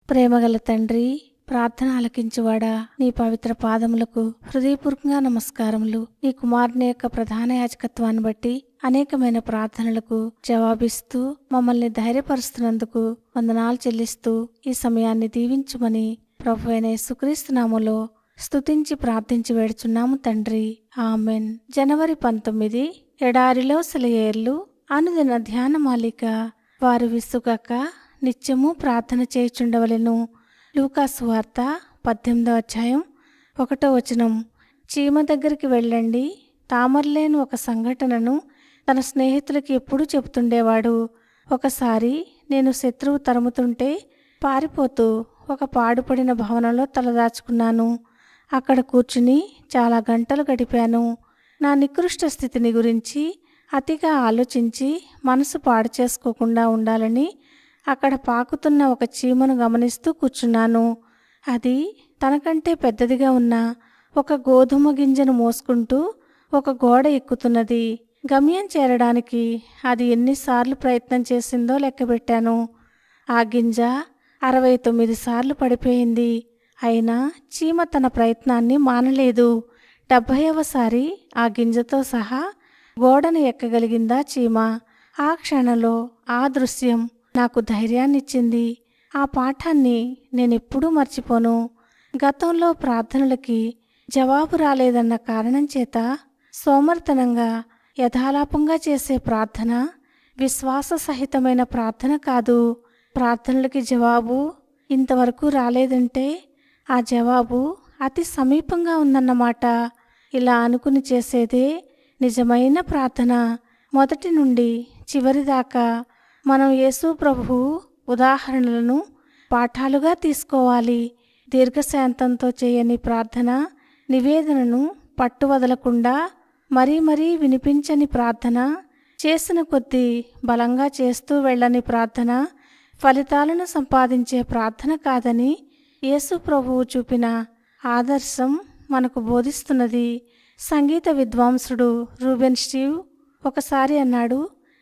ప్రేమగల తండ్రి, ప్రార్థన ఆలకించువాడా, నీ పవిత్ర పాదములకు హృదయపూర్వకంగా నమస్కారములు. నీ కుమారుని యొక్క ప్రధాన యాజకత్వాన్ని బట్టి అనేకమైన ప్రార్థనలకు జవాబిస్తూ మమ్మల్ని ధైర్యపరుస్తున్నందుకు వందనాలు చెల్లిస్తూ ఈ సమయాన్ని దీవించుమని ప్రభువైన యేసుక్రీస్తు నామములో స్తుతించి ప్రార్థించి వేడుచున్నాము తండ్రి, ఆమెన్. జనవరి 19 ఎడారిలో సెలయేర్లు అనుదిన ధ్యానమాలిక. వారు విసుగక నిత్యము ప్రార్థన చేయుచుండవలెను. లూకాసు వార్త 18వ అధ్యాయం 1వ వచనం. చీమ దగ్గరికి వెళ్ళండి. తామరలేని ఒక సంఘటనను తన స్నేహితులకి ఎప్పుడూ చెబుతుండేవాడు. ఒకసారి నేను శత్రువు తరుముతుంటే పారిపోతూ ఒక పాడుపడిన భవనంలో తలదాచుకున్నాను. అక్కడ కూర్చుని చాలా గంటలు గడిపాను. నా నికృష్ట స్థితిని గురించి అతిగా ఆలోచించి మనసు పాడు చేసుకోకుండా ఉండాలని అక్కడ పాకుతున్న ఒక చీమను గమనిస్తూ కూర్చున్నాను. అది తనకంటే పెద్దదిగా ఉన్న ఒక గోధుమ గింజను మోసుకుంటూ ఒక గోడ ఎక్కుతున్నది. గమ్యం చేరడానికి అది ఎన్నిసార్లు ప్రయత్నం చేసిందో లెక్కబెట్టాను. ఆ గింజ 69 సార్లు పడిపోయింది. అయినా చీమ తన ప్రయత్నాన్ని మానలేదు. 70వసారి ఆ గింజతో సహా గోడను ఎక్కగలిగిందా చీమ. ఆ క్షణంలో ఆ దృశ్యం నాకు ధైర్యాన్నిచ్చింది. ఆ పాఠాన్ని నేనెప్పుడూ మర్చిపోను. గతంలో ప్రార్థనలకి జవాబు రాలేదన్న కారణం చేత సోమరితనంగా యథాలాపంగా చేసే ప్రార్థన విశ్వాస సహితమైన ప్రార్థన కాదు. ప్రార్థనలకి జవాబు ఇంతవరకు రాలేదంటే ఆ జవాబు అతి సమీపంగా ఉందన్నమాట. ఇలా అనుకుని చేసేదే నిజమైన ప్రార్థన. మొదటి నుండి చివరి దాకా మనం యేసు ప్రభువు ఉదాహరణలను పాఠాలుగా తీసుకోవాలి. దీర్ఘశాంతంతో చేయని ప్రార్థన, నివేదనను పట్టువదలకుండా మరీ వినిపించని ప్రార్థన, చేసిన కొద్దీ బలంగా చేస్తూ వెళ్ళని ప్రార్థన ఫలితాలను సంపాదించే ప్రార్థన కాదని యేసు ప్రభువు చూపిన ఆదర్శం మనకు బోధిస్తున్నది. సంగీత విద్వాంసుడు రూబెన్ స్టీవ్ ఒకసారి అన్నాడు,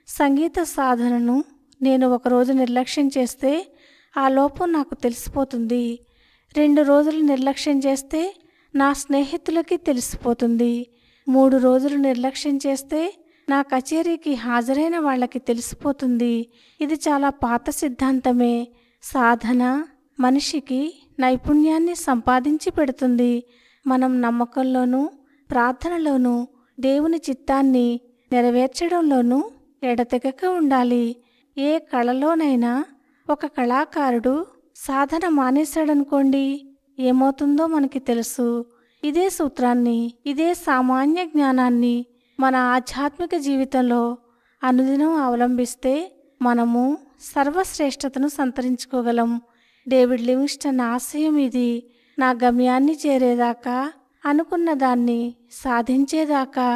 సంగీత సాధనను నేను ఒకరోజు నిర్లక్ష్యం చేస్తే ఆ లోపం నాకు తెలిసిపోతుంది. 2 రోజులు నిర్లక్ష్యం చేస్తే నా స్నేహితులకి తెలిసిపోతుంది. 3 రోజులు నిర్లక్ష్యం చేస్తే నా కచేరీకి హాజరైన వాళ్ళకి తెలిసిపోతుంది. ఇది చాలా పాత సిద్ధాంతమే. సాధన మనిషికి నైపుణ్యాన్ని సంపాదించి పెడుతుంది. మనం నమ్మకంలోనూ ప్రార్థనలోనూ దేవుని చిత్తాన్ని నెరవేర్చడంలోనూ ఎడతెగక ఉండాలి. ఏ కళలోనైనా ఒక కళాకారుడు సాధన మానేశాడనుకోండి, ఏమవుతుందో మనకి తెలుసు. ఇదే సూత్రాన్ని, ఇదే సామాన్య జ్ఞానాన్ని మన ఆధ్యాత్మిక జీవితంలో అనుదినం అవలంబిస్తే మనము సర్వశ్రేష్టతను సంతరించుకోగలం. డేవిడ్ లివింగ్స్టన్ ఆశయం ఇది. నా గమ్యాన్ని చేరేదాకా, అనుకున్న దాన్ని సాధించేదాకా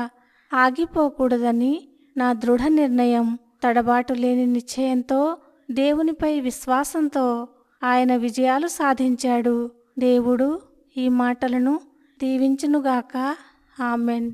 ఆగిపోకూడదని నా దృఢ నిర్ణయం. తడబాటు లేని నిశ్చయంతో, దేవునిపై విశ్వాసంతో ఆయన విజయాలు సాధించాడు. దేవుడు ఈ మాటలను దీవించునుగాక. ఆమెన్.